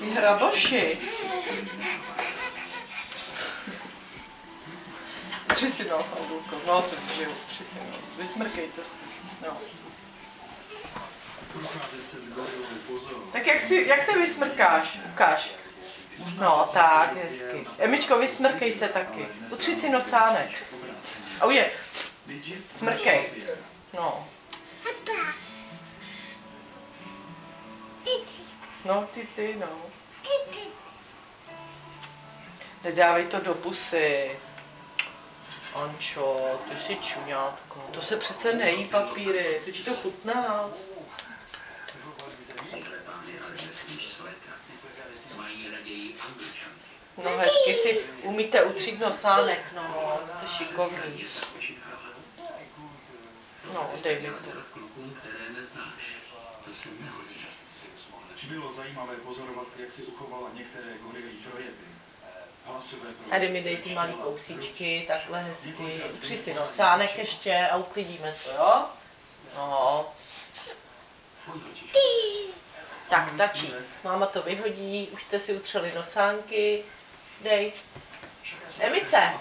Ty hraboši. Tři si nos, Augulko. No, to žiju. Tři si nos. Vysmrkejte se. No. Tak jak se vysmrkáš? Ukáž. No, tak, hezky. Emičko, vysmrkej se taky. Utři si nosánek. A uje. Smrkej. No. No, ty, no. Nedávej to do pusy. Ančo, ty jsi čuňátko. To se přece nejí papíry, to ti to chutná. No hezky si umíte utřít nosánek, no, jste šikovný. No, dej mi to. Bylo zajímavé pozorovat, jak si uchovala některé gorilí projevy. Tady mi dej ty malý kousíčky, takhle hezky. Utři si nosánek ještě a uklidíme to, jo? No. Tak, stačí. Máma to vyhodí, už jste si utřeli nosánky. Dej. Emice.